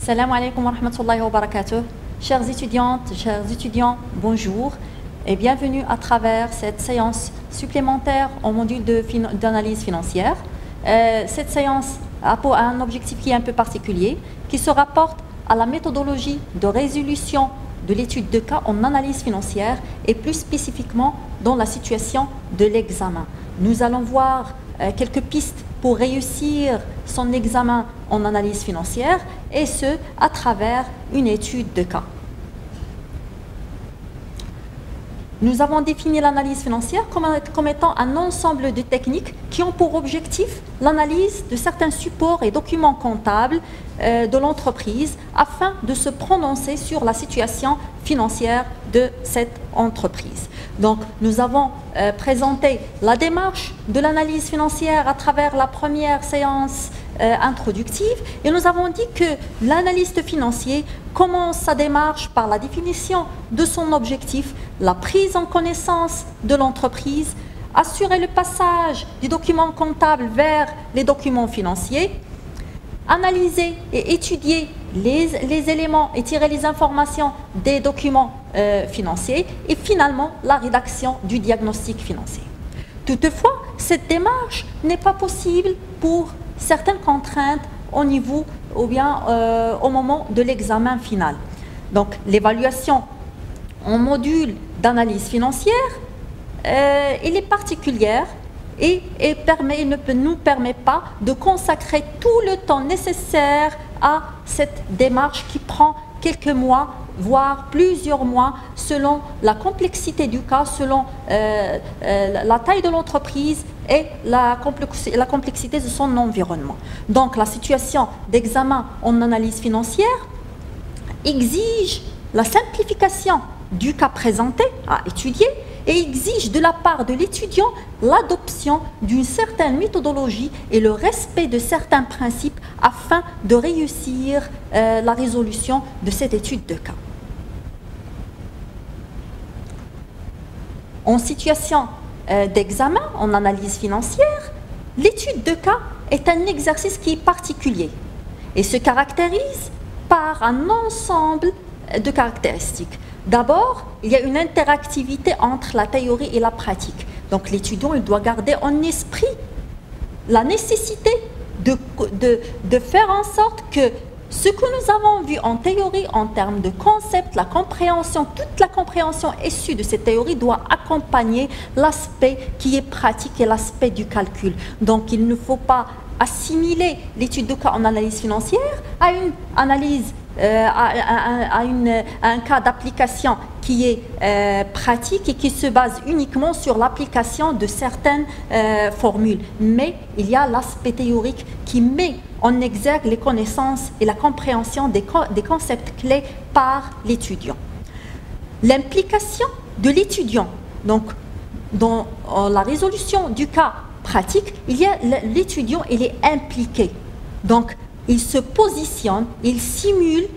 Salam alaikum wa rahmatullahi wa barakatuh. Chères étudiantes, chers étudiants, bonjour et bienvenue à travers cette séance supplémentaire au module d'analyse financière. Cette séance a pour un objectif qui est un peu particulier, qui se rapporte à la méthodologie de résolution de l'étude de cas en analyse financière et plus spécifiquement dans la situation de l'examen. Nous allons voir quelques pistes pour réussir son examen en analyse financière et ce, à travers une étude de cas. Nous avons défini l'analyse financière comme étant un ensemble de techniques qui ont pour objectif l'analyse de certains supports et documents comptables de l'entreprise afin de se prononcer sur la situation financière de cette entreprise. Donc, nous avons présenté la démarche de l'analyse financière à travers la première séance introductive et nous avons dit que l'analyste financier commence sa démarche par la définition de son objectif, la prise en connaissance de l'entreprise, assurer le passage des documents comptables vers les documents financiers, analyser et étudier les éléments et tirer les informations des documents financiers et finalement la rédaction du diagnostic financier. Toutefois, cette démarche n'est pas possible pour certaines contraintes au niveau ou bien au moment de l'examen final. Donc l'évaluation en module d'analyse financière, elle est particulière et ne nous permet pas de consacrer tout le temps nécessaire à cette démarche qui prend quelques mois, voire plusieurs mois, selon la complexité du cas, selon la taille de l'entreprise et la complexité de son environnement. Donc la situation d'examen en analyse financière exige la simplification du cas présenté à étudier et exige de la part de l'étudiant l'adoption d'une certaine méthodologie et le respect de certains principes afin de réussir la résolution de cette étude de cas. En situation d'examen en analyse financière, l'étude de cas est un exercice qui est particulier et se caractérise par un ensemble de caractéristiques. D'abord, il y a une interactivité entre la théorie et la pratique. Donc l'étudiant il doit garder en esprit la nécessité de faire en sorte que ce que nous avons vu en théorie en termes de concept, la compréhension, toute la compréhension issue de cette théorie doit accompagner l'aspect qui est pratique et l'aspect du calcul. Donc il ne faut pas assimiler l'étude de cas en analyse financière à une analyse à un cas d'application qui est pratique et qui se base uniquement sur l'application de certaines formules. Mais il y a l'aspect théorique qui met en exergue les connaissances et la compréhension des concepts clés par l'étudiant. L'implication de l'étudiant, donc dans la résolution du cas pratique, l'étudiant il est impliqué. Donc il se positionne, il simule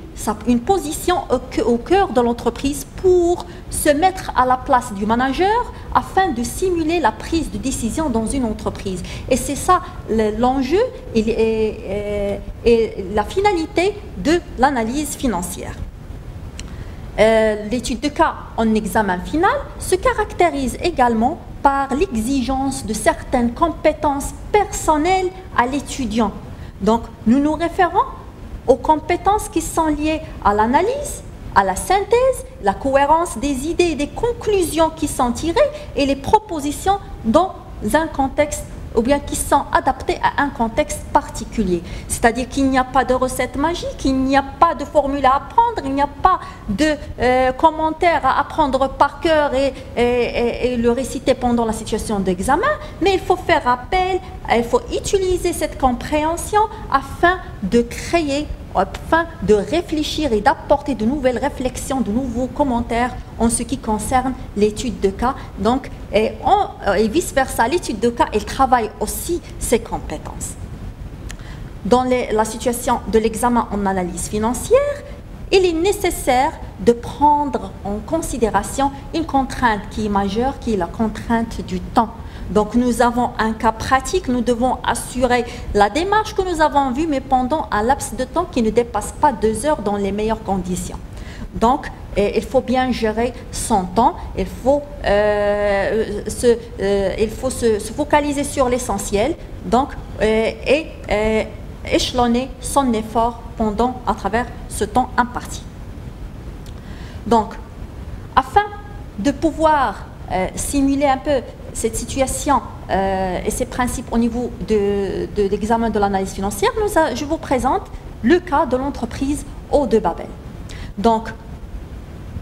une position au cœur de l'entreprise pour se mettre à la place du manager afin de simuler la prise de décision dans une entreprise. Et c'est ça l'enjeu et la finalité de l'analyse financière. L'étude de cas en examen final se caractérise également par l'exigence de certaines compétences personnelles à l'étudiant. Donc, nous nous référons aux compétences qui sont liées à l'analyse, à la synthèse, la cohérence des idées et des conclusions qui sont tirées et les propositions dans un contexte ou bien qui sont adaptées à un contexte particulier. C'est-à-dire qu'il n'y a pas de recette magique, il n'y a pas de formule à apprendre, il n'y a pas de commentaire à apprendre par cœur et le réciter pendant la situation d'examen, mais il faut faire appel, il faut utiliser cette compréhension afin de créer, afin de réfléchir et d'apporter de nouvelles réflexions, de nouveaux commentaires en ce qui concerne l'étude de cas. Donc, et vice-versa, l'étude de cas, elle travaille aussi ses compétences. Dans la situation de l'examen en analyse financière, il est nécessaire de prendre en considération une contrainte qui est majeure, qui est la contrainte du temps. Donc nous avons un cas pratique, nous devons assurer la démarche que nous avons vue, mais pendant un laps de temps qui ne dépasse pas 2 heures dans les meilleures conditions. Donc, il faut bien gérer son temps, il faut se focaliser sur l'essentiel, donc, et échelonner son effort à travers ce temps imparti. Donc, afin de pouvoir simuler un peu cette situation et ces principes au niveau de l'examen de l'analyse financière, je vous présente le cas de l'entreprise Eau de Babel. Donc,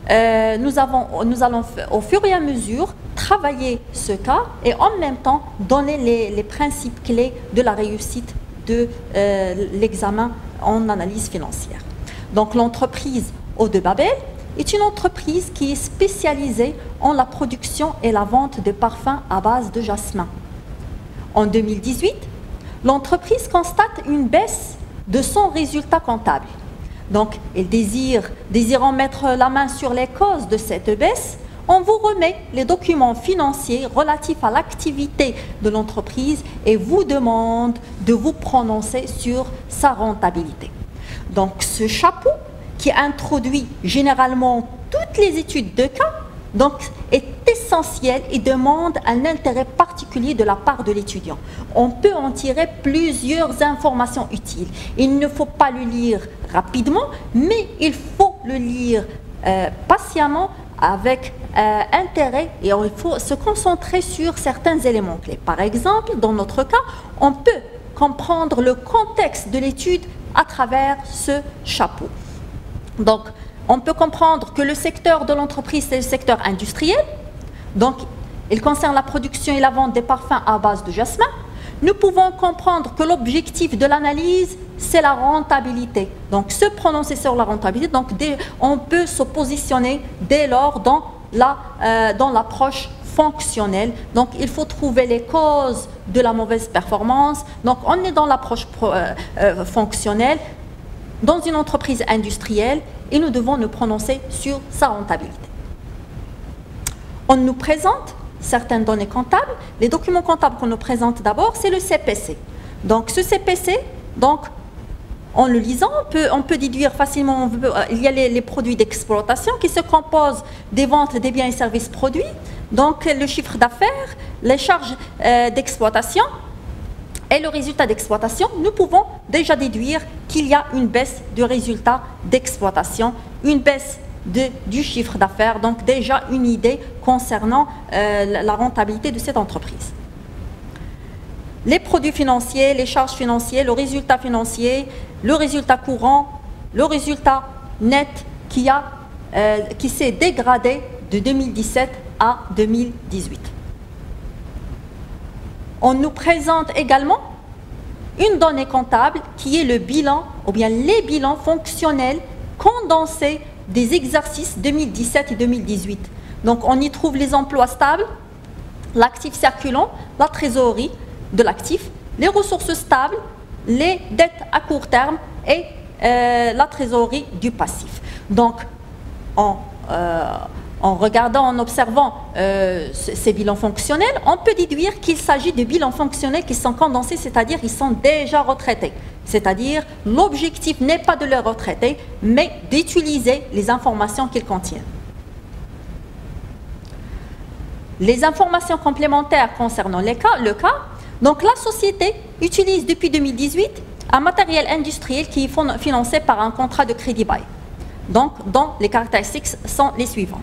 nous allons au fur et à mesure travailler ce cas et en même temps donner les principes clés de la réussite de l'examen en analyse financière. Donc, l'entreprise Eau de Babel est une entreprise qui est spécialisée en la production et la vente de parfums à base de jasmin. En 2018, l'entreprise constate une baisse de son résultat comptable. Donc, désirant mettre la main sur les causes de cette baisse, on vous remet les documents financiers relatifs à l'activité de l'entreprise et vous demande de vous prononcer sur sa rentabilité. Donc, ce chapeau qui introduit généralement toutes les études de cas, donc, est essentiel et demande un intérêt particulier de la part de l'étudiant. On peut en tirer plusieurs informations utiles. Il ne faut pas le lire rapidement, mais il faut le lire patiemment, avec intérêt, et il faut se concentrer sur certains éléments clés. Par exemple, dans notre cas, on peut comprendre le contexte de l'étude à travers ce chapeau. Donc, on peut comprendre que le secteur de l'entreprise, c'est le secteur industriel. Donc, il concerne la production et la vente des parfums à base de jasmin. Nous pouvons comprendre que l'objectif de l'analyse, c'est la rentabilité. Donc, se prononcer sur la rentabilité, donc on peut se positionner dès lors dans l'approche fonctionnelle. Donc, il faut trouver les causes de la mauvaise performance. Donc, on est dans l'approche fonctionnelle dans une entreprise industrielle et nous devons nous prononcer sur sa rentabilité. On nous présente certaines données comptables. Les documents comptables qu'on nous présente d'abord, c'est le CPC. Donc, ce CPC, donc, en le lisant, on peut déduire facilement, il y a les produits d'exploitation qui se composent des ventes des biens et services produits, donc le chiffre d'affaires, les charges d'exploitation et le résultat d'exploitation. Nous pouvons déjà déduire qu'il y a une baisse du résultat d'exploitation, une baisse du chiffre d'affaires, donc déjà une idée concernant la rentabilité de cette entreprise. Les produits financiers, les charges financières, le résultat financier, le résultat courant, le résultat net qui s'est dégradé de 2017 à 2018. On nous présente également une donnée comptable qui est le bilan, ou bien les bilans fonctionnels condensés des exercices 2017 et 2018. Donc, on y trouve les emplois stables, l'actif circulant, la trésorerie de l'actif, les ressources stables, les dettes à court terme et la trésorerie du passif. Donc, en regardant, en observant ces bilans fonctionnels, on peut déduire qu'il s'agit de bilans fonctionnels qui sont condensés, c'est-à-dire qu'ils sont déjà retraités. C'est-à-dire, l'objectif n'est pas de les retraiter, mais d'utiliser les informations qu'ils contiennent. Les informations complémentaires concernant le cas, donc la société utilise depuis 2018 un matériel industriel qui est financé par un contrat de crédit bail. Donc, dont les caractéristiques sont les suivantes.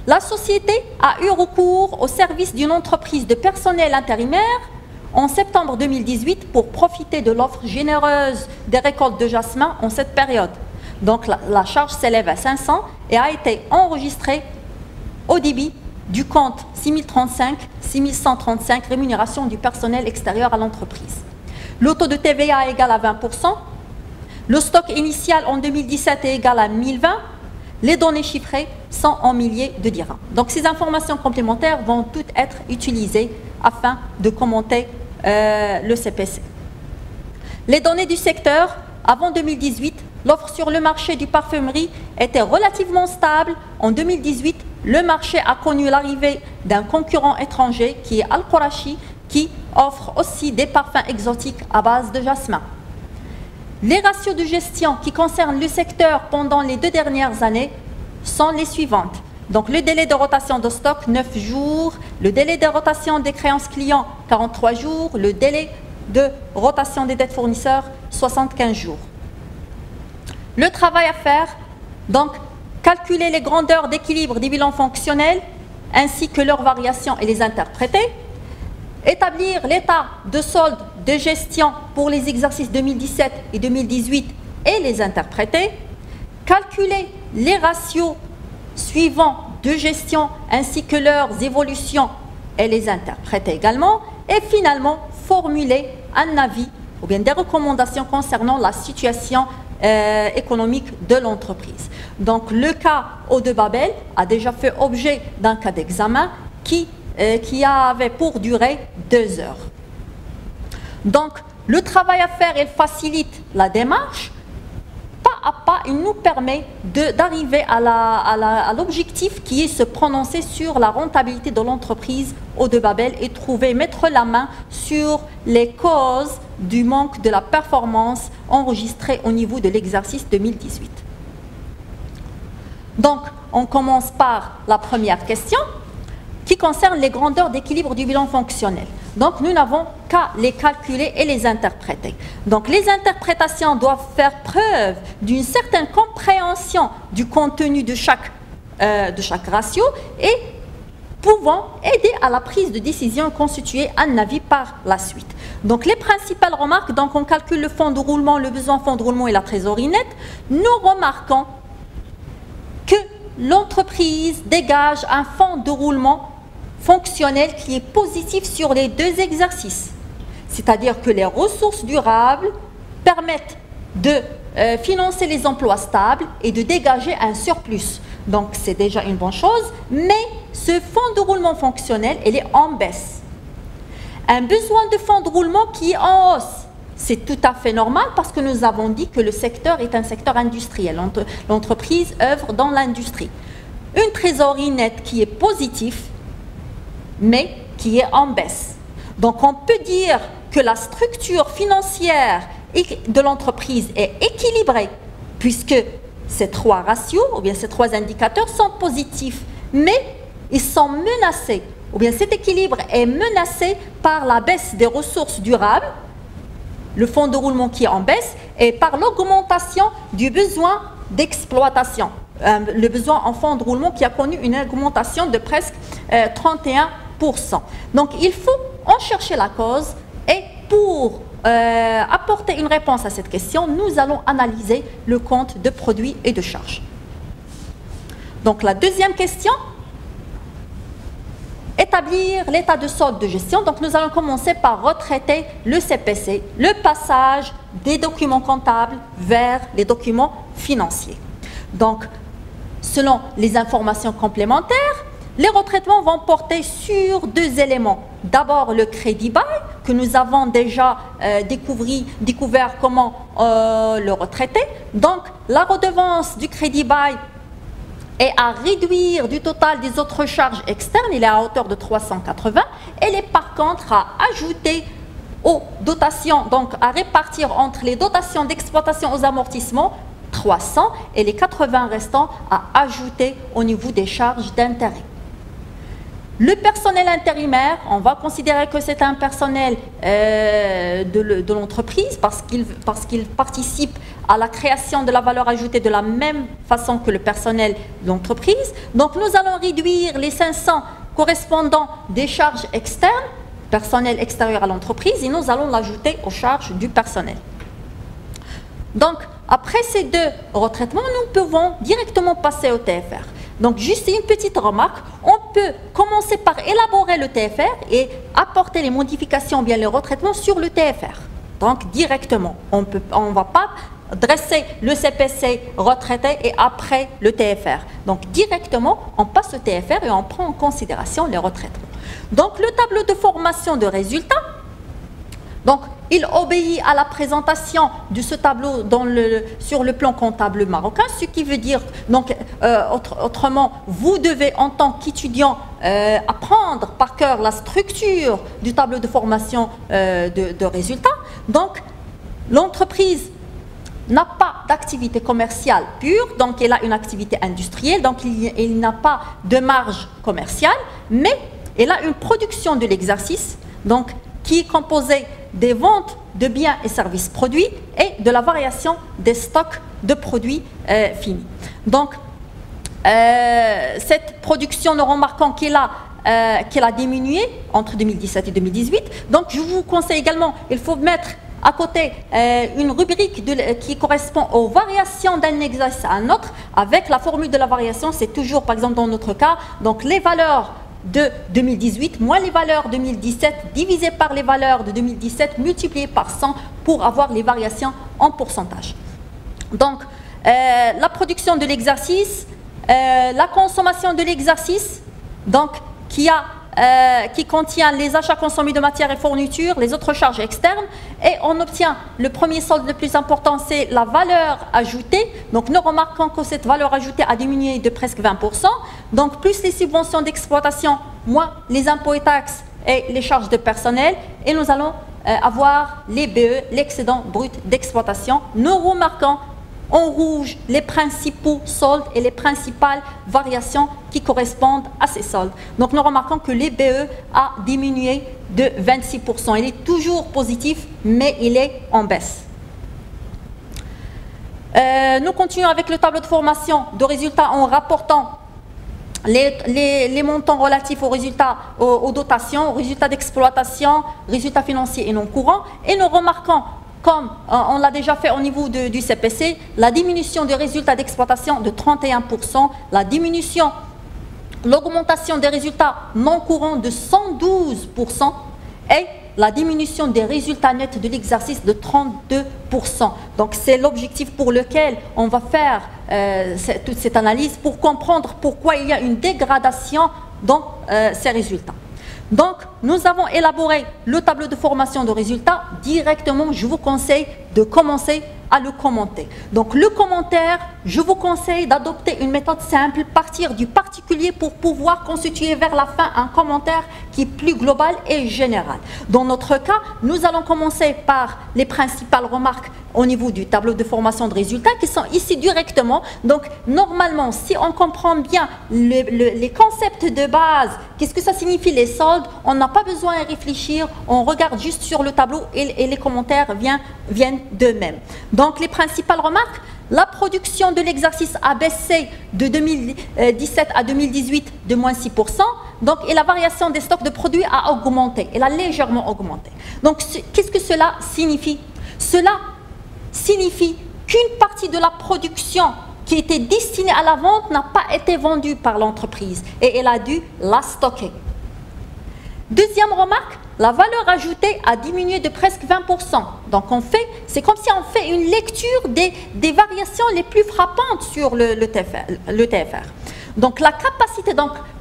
La société a eu recours au service d'une entreprise de personnel intérimaire en septembre 2018 pour profiter de l'offre généreuse des récoltes de jasmin en cette période. Donc, la charge s'élève à 500 et a été enregistrée au débit du compte 6135 rémunération du personnel extérieur à l'entreprise. Le taux de TVA est égal à 20%. Le stock initial en 2017 est égal à 1020. Les données chiffrées sont en milliers de dirhams. Donc, ces informations complémentaires vont toutes être utilisées afin de commenter le CPC. Les données du secteur, avant 2018, l'offre sur le marché du parfumerie était relativement stable. En 2018, le marché a connu l'arrivée d'un concurrent étranger qui est Al-Qurashi, qui offre aussi des parfums exotiques à base de jasmin. Les ratios de gestion qui concernent le secteur pendant les 2 dernières années sont les suivantes. Donc le délai de rotation de stock, 9 jours, le délai de rotation des créances clients, 43 jours, le délai de rotation des dettes fournisseurs, 75 jours. Le travail à faire, donc calculer les grandeurs d'équilibre des bilans fonctionnels ainsi que leurs variations et les interpréter, établir l'état de solde de gestion pour les exercices 2017 et 2018 et les interpréter, calculer les ratios suivants de gestion ainsi que leurs évolutions et les interpréter également, et finalement formuler un avis ou bien des recommandations concernant la situation économique de l'entreprise. Donc le cas Eau de Babel a déjà fait objet d'un cas d'examen qui avait pour durée 2 heures. Donc le travail à faire, il facilite la démarche. Pas à pas, il nous permet d'arriver à l'objectif qui est se prononcer sur la rentabilité de l'entreprise Eau de Babel et mettre la main sur les causes du manque de la performance enregistrée au niveau de l'exercice 2018. Donc, on commence par la première question qui concerne les grandeurs d'équilibre du bilan fonctionnel. Donc, nous n'avons qu'à les calculer et les interpréter. Donc, les interprétations doivent faire preuve d'une certaine compréhension du contenu de chaque ratio et pouvant aider à la prise de décision et constituer un avis par la suite. Donc, les principales remarques, donc on calcule le fonds de roulement, le besoin fonds de roulement et la trésorerie nette. Nous remarquons que l'entreprise dégage un fonds de roulement fonctionnel qui est positif sur les 2 exercices. C'est-à-dire que les ressources durables permettent de financer les emplois stables et de dégager un surplus. Donc, c'est déjà une bonne chose, mais ce fonds de roulement fonctionnel, il est en baisse. Un besoin de fonds de roulement qui est en hausse, c'est tout à fait normal parce que nous avons dit que le secteur est un secteur industriel. L'entreprise œuvre dans l'industrie. Une trésorerie nette qui est positive, mais qui est en baisse. Donc, on peut dire que la structure financière de l'entreprise est équilibrée puisque ces 3 ratios, ou bien ces 3 indicateurs sont positifs, mais ils sont menacés, ou bien cet équilibre est menacé par la baisse des ressources durables, le fonds de roulement qui est en baisse, et par l'augmentation du besoin d'exploitation. Le besoin en fonds de roulement qui a connu une augmentation de presque 31%. Donc, il faut en chercher la cause et pour apporter une réponse à cette question, nous allons analyser le compte de produits et de charges. Donc, la deuxième question, établir l'état de solde de gestion. Donc, nous allons commencer par retraiter le CPC, le passage des documents comptables vers les documents financiers. Donc, selon les informations complémentaires, les retraitements vont porter sur 2 éléments. D'abord, le crédit bail, que nous avons déjà découvert comment le retraiter. Donc, la redevance du crédit bail est à réduire du total des autres charges externes, il est à hauteur de 380. Elle est par contre à ajouter aux dotations, donc à répartir entre les dotations d'exploitation aux amortissements, 300, et les 80 restants à ajouter au niveau des charges d'intérêt. Le personnel intérimaire, on va considérer que c'est un personnel de l'entreprise parce qu'il participe à la création de la valeur ajoutée de la même façon que le personnel de l'entreprise. Donc, nous allons réduire les 500 correspondants des charges externes, personnel extérieur à l'entreprise, et nous allons l'ajouter aux charges du personnel. Donc, après ces 2 retraitements, nous pouvons directement passer au TFR. Donc, juste une petite remarque, on peut commencer par élaborer le TFR et apporter les modifications, bien les retraitements sur le TFR. Donc, directement, on ne va pas dresser le CPC retraité et après le TFR. Donc, directement, on passe au TFR et on prend en considération les retraitements. Donc, le tableau de formation de résultats, donc, il obéit à la présentation de ce tableau sur le plan comptable marocain, ce qui veut dire, donc, autrement, vous devez en tant qu'étudiant apprendre par cœur la structure du tableau de formation de résultats. Donc, l'entreprise n'a pas d'activité commerciale pure, donc elle a une activité industrielle, donc il n'a pas de marge commerciale, mais elle a une production de l'exercice, donc qui est composée des ventes de biens et services produits et de la variation des stocks de produits finis. Donc, cette production, nous remarquons qu'elle a diminué entre 2017 et 2018. Donc, je vous conseille également, il faut mettre à côté une rubrique qui correspond aux variations d'un exercice à un autre, avec la formule de la variation, c'est toujours, par exemple, dans notre cas, donc les valeurs de 2018 moins les valeurs de 2017 divisées par les valeurs de 2017 multipliées par 100 pour avoir les variations en pourcentage. Donc, la production de l'exercice, la consommation de l'exercice, donc qui contient les achats consommés de matières et fournitures, les autres charges externes, et on obtient le premier solde le plus important, c'est la valeur ajoutée. Donc nous remarquons que cette valeur ajoutée a diminué de presque 20%, donc plus les subventions d'exploitation, moins les impôts et taxes et les charges de personnel, et nous allons avoir les BE, l'excédent brut d'exploitation. Nous remarquons en rouge les principaux soldes et les principales variations qui correspondent à ces soldes. Donc nous remarquons que les BE a diminué de 26%. Il est toujours positif, mais il est en baisse. Nous continuons avec le tableau de formation de résultats en rapportant les montants relatifs aux résultats, aux dotations, aux résultats d'exploitation, résultats financiers et non courants. Et nous remarquons, comme on l'a déjà fait au niveau du CPC, la diminution des résultats d'exploitation de 31%, l'augmentation des résultats non courants de 112% et la diminution des résultats nets de l'exercice de 32%. Donc c'est l'objectif pour lequel on va faire toute cette analyse pour comprendre pourquoi il y a une dégradation dans ces résultats. Donc, nous avons élaboré le tableau de formation de résultats. Directement, je vous conseille de commencer à le commenter. Donc, le commentaire, je vous conseille d'adopter une méthode simple, partir du particulier pour pouvoir constituer vers la fin un commentaire qui est plus global et général. Dans notre cas, nous allons commencer par les principales remarques au niveau du tableau de formation de résultats qui sont ici directement. Donc, normalement, si on comprend bien les concepts de base, qu'est-ce que ça signifie les soldes, on n'a pas besoin à réfléchir, on regarde juste sur le tableau et les commentaires viennent d'eux-mêmes. Donc, les principales remarques, la production de l'exercice a baissé de 2017 à 2018 de moins 6%, donc, et la variation des stocks de produits a augmenté, elle a légèrement augmenté. Donc, qu'est-ce que cela signifie? Cela signifie qu'une partie de la production qui était destinée à la vente n'a pas été vendue par l'entreprise et elle a dû la stocker. Deuxième remarque, la valeur ajoutée a diminué de presque 20%. Donc c'est comme si on fait une lecture des variations les plus frappantes sur le TFR. Donc la capacité,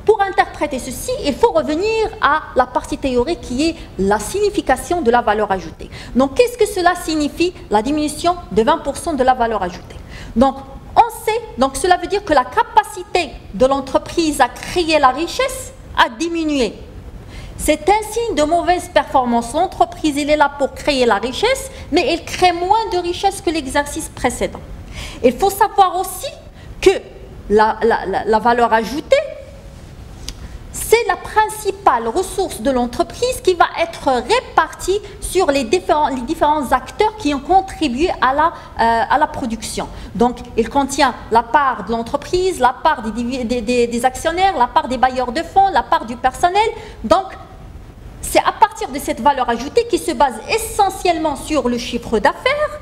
pour interpréter ceci, il faut revenir à la partie théorique qui est la signification de la valeur ajoutée. Donc qu'est-ce que cela signifie, la diminution de 20% de la valeur ajoutée? Donc on sait, donc cela veut dire que la capacité de l'entreprise à créer la richesse a diminué. C'est un signe de mauvaise performance. L'entreprise, elle est là pour créer la richesse, mais elle crée moins de richesse que l'exercice précédent. Il faut savoir aussi que la valeur ajoutée, c'est la principale ressource de l'entreprise qui va être répartie sur les différents acteurs qui ont contribué à la production. Donc, il contient la part de l'entreprise, la part des actionnaires, la part des bailleurs de fonds, la part du personnel. Donc, c'est à partir de cette valeur ajoutée qui se base essentiellement sur le chiffre d'affaires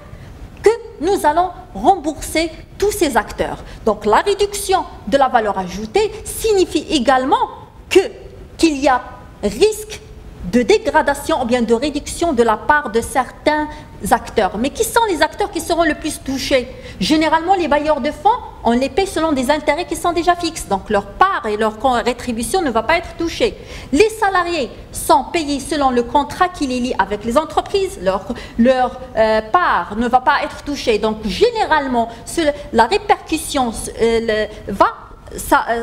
que nous allons rembourser tous ces acteurs. Donc, la réduction de la valeur ajoutée signifie également qu'il y a risque de dégradation ou bien de réduction de la part de certains acteurs. Mais qui sont les acteurs qui seront le plus touchés? Généralement, les bailleurs de fonds, on les paie selon des intérêts qui sont déjà fixes. Donc, leur part et leur rétribution ne va pas être touchée. Les salariés sont payés selon le contrat qui les lie avec les entreprises. Leur part ne va pas être touchée. Donc, généralement, la répercussion va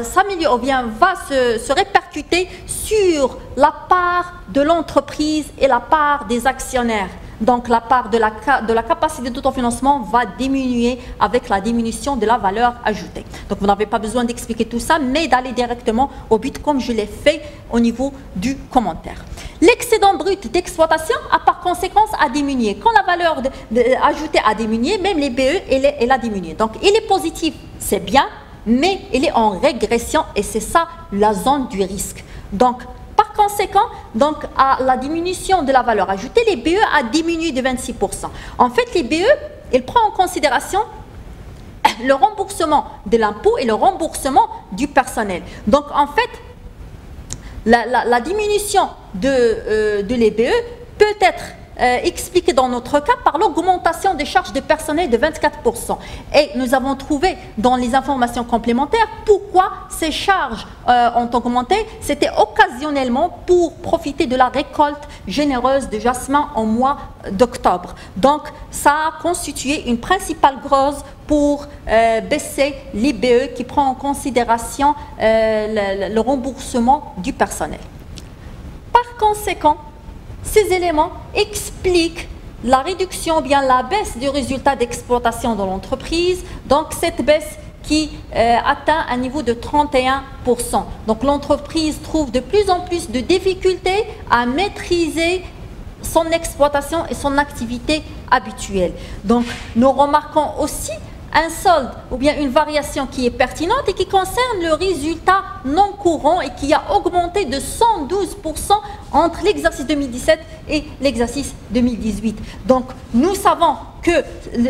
s'améliorer ou bien va se répercuter sur la part de l'entreprise et la part des actionnaires. Donc la part de la capacité d'autofinancement va diminuer avec la diminution de la valeur ajoutée. Donc vous n'avez pas besoin d'expliquer tout ça, mais d'aller directement au but comme je l'ai fait au niveau du commentaire. L'excédent brut d'exploitation a par conséquence à diminuer. Quand la valeur ajoutée a diminué, même les BE, elle a diminué. Donc il est positif, c'est bien, mais il est en régression et c'est ça la zone du risque. Donc, par conséquent, donc, à la diminution de la valeur ajoutée, les BE a diminué de 26%. En fait, les BE, ils prennent en considération le remboursement de l'impôt et le remboursement du personnel. Donc, en fait, la diminution de les BE peut être expliqué dans notre cas par l'augmentation des charges de personnel de 24%. Et nous avons trouvé dans les informations complémentaires pourquoi ces charges ont augmenté. C'était occasionnellement pour profiter de la récolte généreuse de jasmin en mois d'octobre. Donc, ça a constitué une principale cause pour baisser les BE qui prend en considération le remboursement du personnel. Par conséquent, ces éléments expliquent la réduction, bien la baisse du résultat d'exploitation de l'entreprise. Donc cette baisse qui atteint un niveau de 31%. Donc l'entreprise trouve de plus en plus de difficultés à maîtriser son exploitation et son activité habituelle. Donc nous remarquons aussi un solde ou bien une variation qui est pertinente et qui concerne le résultat non courant et qui a augmenté de 112% entre l'exercice 2017 et l'exercice 2018. Donc, nous savons que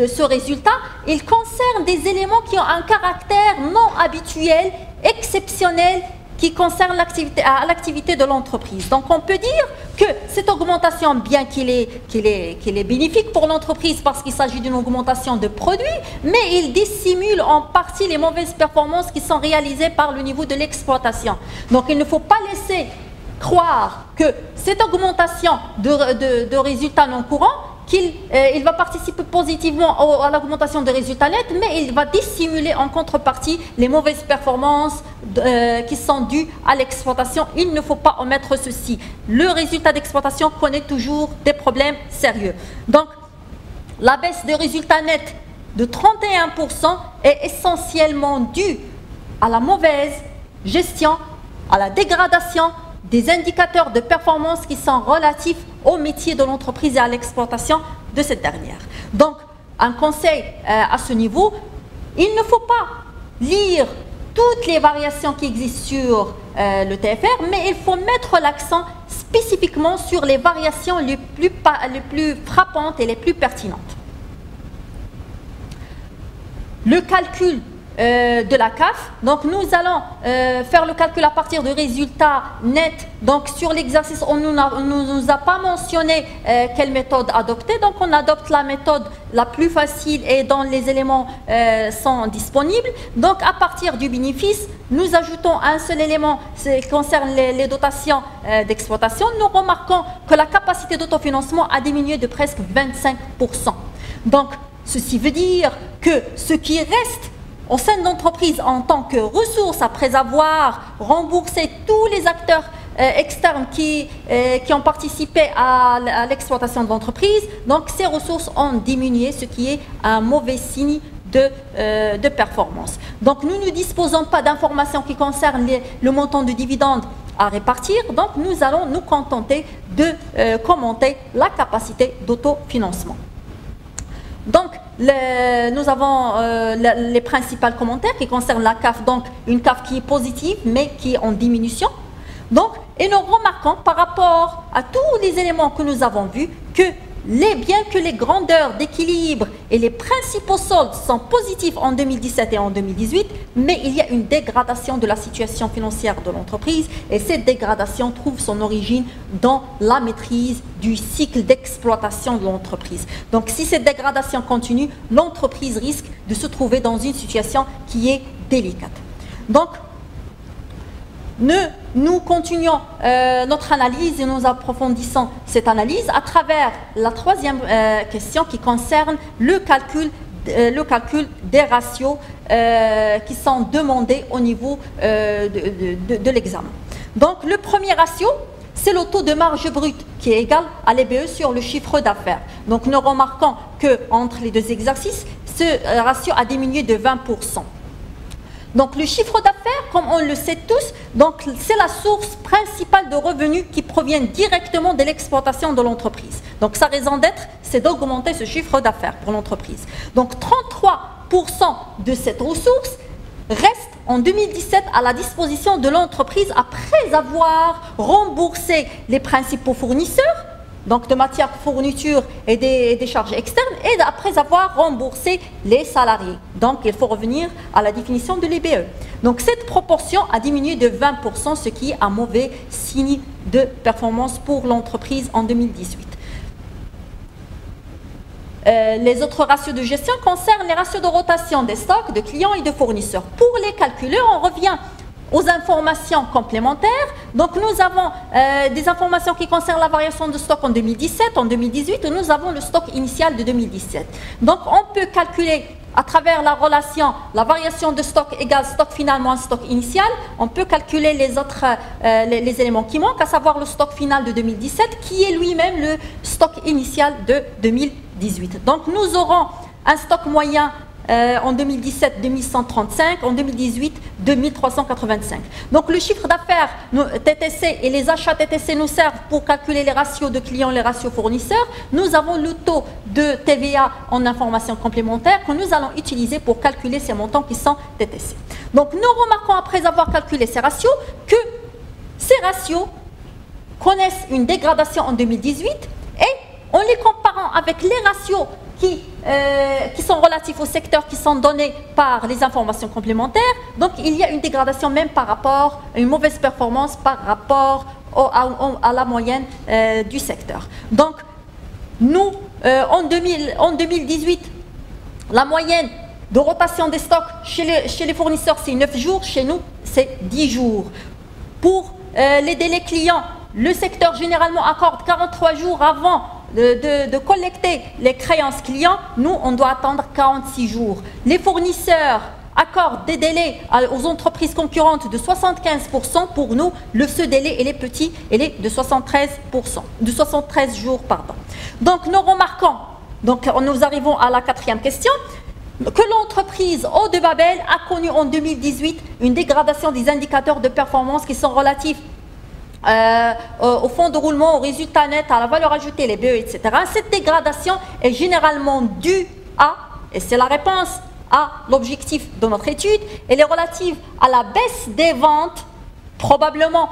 ce résultat, il concerne des éléments qui ont un caractère non habituel, exceptionnel, qui concerne l'activité de l'entreprise. Donc, on peut dire que cette augmentation, bien qu'il est bénéfique pour l'entreprise parce qu'il s'agit d'une augmentation de produits, mais il dissimule en partie les mauvaises performances qui sont réalisées par le niveau de l'exploitation. Donc, il ne faut pas laisser croire que cette augmentation de résultats non courants, il va participer positivement à l'augmentation des résultats nets, mais il va dissimuler en contrepartie les mauvaises performances qui sont dues à l'exploitation. Il ne faut pas omettre ceci. Le résultat d'exploitation connaît toujours des problèmes sérieux. Donc, la baisse des résultats nets de 31% est essentiellement due à la mauvaise gestion, à la dégradation des indicateurs de performance qui sont relatifs au métier de l'entreprise et à l'exploitation de cette dernière. Donc, un conseil à ce niveau, il ne faut pas lire toutes les variations qui existent sur le TFR, mais il faut mettre l'accent spécifiquement sur les variations les plus frappantes et les plus pertinentes. Le calcul de la CAF. Donc, nous allons faire le calcul à partir du résultat net. Donc, sur l'exercice, on ne nous a pas mentionné quelle méthode adopter. Donc, on adopte la méthode la plus facile et dont les éléments sont disponibles. Donc, à partir du bénéfice, nous ajoutons un seul élément qui concerne les dotations d'exploitation. Nous remarquons que la capacité d'autofinancement a diminué de presque 25%. Donc, ceci veut dire que ce qui reste au sein de l'entreprise en tant que ressources, après avoir remboursé tous les acteurs externes qui ont participé à l'exploitation de l'entreprise, donc ces ressources ont diminué, ce qui est un mauvais signe de performance. Donc nous ne disposons pas d'informations qui concernent le montant de dividendes à répartir, donc nous allons nous contenter de commenter la capacité d'autofinancement. Donc, nous avons les principaux commentaires qui concernent la CAF, donc une CAF qui est positive mais qui est en diminution. Donc, et nous remarquons par rapport à tous les éléments que nous avons vus que bien que les grandeurs d'équilibre et les principaux soldes sont positifs en 2017 et en 2018, mais il y a une dégradation de la situation financière de l'entreprise et cette dégradation trouve son origine dans la maîtrise du cycle d'exploitation de l'entreprise. Donc si cette dégradation continue, l'entreprise risque de se trouver dans une situation qui est délicate. Donc, nous continuons notre analyse et nous approfondissons cette analyse à travers la troisième question qui concerne le calcul des ratios qui sont demandés au niveau de l'examen. Donc le premier ratio, c'est le taux de marge brute qui est égal à l'EBE sur le chiffre d'affaires. Donc nous remarquons qu'entre les deux exercices, ce ratio a diminué de 20%. Donc le chiffre d'affaires, comme on le sait tous, c'est la source principale de revenus qui proviennent directement de l'exploitation de l'entreprise. Donc sa raison d'être, c'est d'augmenter ce chiffre d'affaires pour l'entreprise. Donc 33% de cette ressource reste en 2017 à la disposition de l'entreprise après avoir remboursé les principaux fournisseurs, donc de matières fourniture et des charges externes, et après avoir remboursé les salariés. Donc il faut revenir à la définition de l'EBE. Donc cette proportion a diminué de 20%, ce qui est un mauvais signe de performance pour l'entreprise en 2018. Les autres ratios de gestion concernent les ratios de rotation des stocks, de clients et de fournisseurs. Pour les calculer, on revient aux informations complémentaires. Donc nous avons des informations qui concernent la variation de stock en 2017, en 2018, et nous avons le stock initial de 2017. Donc on peut calculer à travers la relation, la variation de stock égale stock final moins stock initial, on peut calculer les autres les éléments qui manquent, à savoir le stock final de 2017, qui est lui-même le stock initial de 2018. Donc nous aurons un stock moyen en 2017, 2135, en 2018, 2385. Donc le chiffre d'affaires TTC et les achats TTC nous servent pour calculer les ratios de clients et les ratios fournisseurs. Nous avons le taux de TVA en information complémentaire que nous allons utiliser pour calculer ces montants qui sont TTC. Donc nous remarquons après avoir calculé ces ratios que ces ratios connaissent une dégradation en 2018 et en les comparant avec les ratios qui sont relatifs au secteur qui sont donnés par les informations complémentaires. Donc il y a une dégradation même par rapport à une mauvaise performance par rapport à la moyenne du secteur. Donc nous, en 2018, la moyenne de rotation des stocks chez les fournisseurs, c'est 9 jours, chez nous, c'est 10 jours. Pour les délais clients, le secteur généralement accorde 43 jours avant de collecter les créances clients. Nous, on doit attendre 46 jours. Les fournisseurs accordent des délais aux entreprises concurrentes de 75%. Pour nous, ce délai, il est petit, il est de 73 jours. Donc, nous remarquons, nous arrivons à la quatrième question, que l'entreprise Eau de Babel a connu en 2018 une dégradation des indicateurs de performance qui sont relatifs au fonds de roulement, au résultat net, à la valeur ajoutée, les BE, etc. Cette dégradation est généralement due à, et c'est la réponse à l'objectif de notre étude, elle est relative à la baisse des ventes. Probablement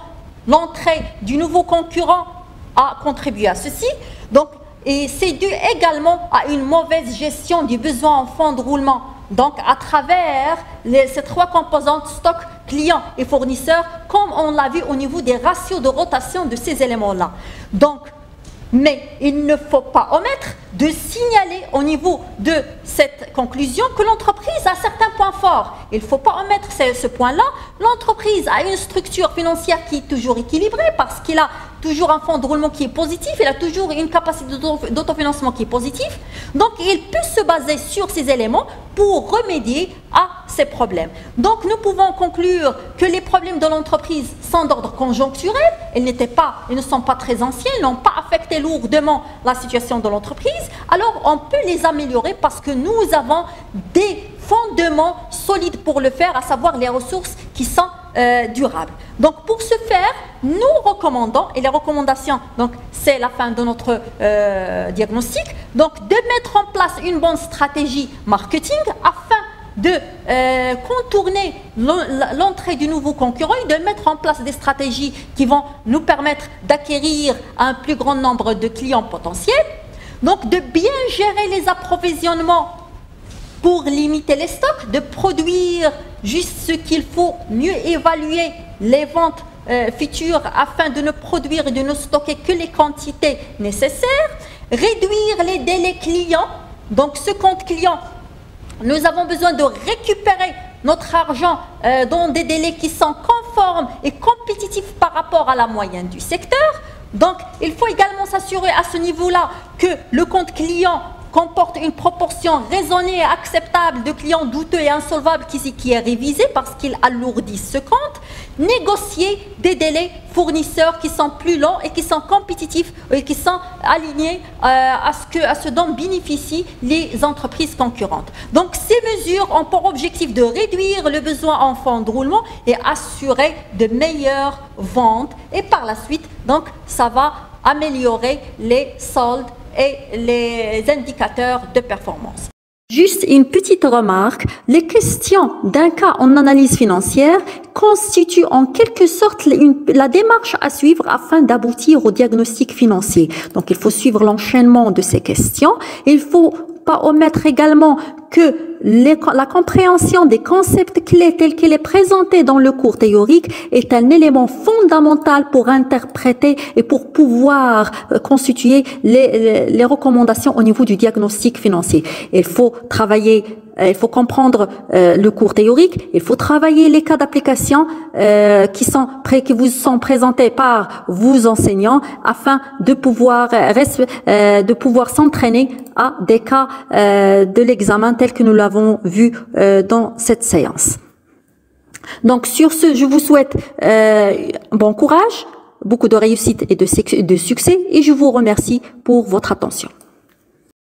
l'entrée du nouveau concurrent a contribué à ceci. Donc, et c'est dû également à une mauvaise gestion du besoin en fonds de roulement. Donc, à travers ces trois composantes, stock, clients et fournisseurs, comme on l'a vu au niveau des ratios de rotation de ces éléments-là. Donc, mais il ne faut pas omettre de signaler au niveau de cette conclusion que l'entreprise a certains points forts. Il ne faut pas omettre ce point-là. L'entreprise a une structure financière qui est toujours équilibrée parce qu'il a toujours un fonds de roulement qui est positif, il a toujours une capacité d'autofinancement qui est positive. Donc, il peut se baser sur ces éléments pour remédier à ces problèmes. Donc, nous pouvons conclure que les problèmes de l'entreprise sont d'ordre conjoncturel. Ils ne sont pas très anciens, ils n'ont pas affecté lourdement la situation de l'entreprise. Alors, on peut les améliorer parce que nous avons des fondements solides pour le faire, à savoir les ressources qui sont durables. Donc, pour ce faire, nous recommandons, et les recommandations, donc c'est la fin de notre diagnostic, donc de mettre en place une bonne stratégie marketing afin de contourner l'entrée du nouveau concurrent et de mettre en place des stratégies qui vont nous permettre d'acquérir un plus grand nombre de clients potentiels. Donc, de bien gérer les approvisionnements pour limiter les stocks, de produire juste ce qu'il faut, mieux évaluer les ventes futures afin de ne produire et de ne stocker que les quantités nécessaires, réduire les délais clients. Donc, ce compte client, nous avons besoin de récupérer notre argent dans des délais qui sont conformes et compétitifs par rapport à la moyenne du secteur. Donc, il faut également s'assurer à ce niveau-là que le compte client comporte une proportion raisonnée et acceptable de clients douteux et insolvables qui est révisée parce qu'ils alourdissent ce compte. Négocier des délais fournisseurs qui sont plus longs et qui sont compétitifs et qui sont alignés à ce dont bénéficient les entreprises concurrentes. Donc, ces mesures ont pour objectif de réduire le besoin en fonds de roulement et assurer de meilleures ventes. Et par la suite, donc, ça va améliorer les soldes et les indicateurs de performance. Juste une petite remarque, les questions d'un cas en analyse financière constituent en quelque sorte la démarche à suivre afin d'aboutir au diagnostic financier. Donc il faut suivre l'enchaînement de ces questions. Il faut pas omettre également que la compréhension des concepts clés tels qu'il est présenté dans le cours théorique est un élément fondamental pour interpréter et pour pouvoir constituer les recommandations au niveau du diagnostic financier. Il faut travailler, il faut comprendre le cours théorique, il faut travailler les cas d'application qui vous sont présentés par vos enseignants afin de pouvoir s'entraîner à des cas de l'examen tel que nous l'avons vu dans cette séance. Donc sur ce, je vous souhaite bon courage, beaucoup de réussite et de succès et je vous remercie pour votre attention.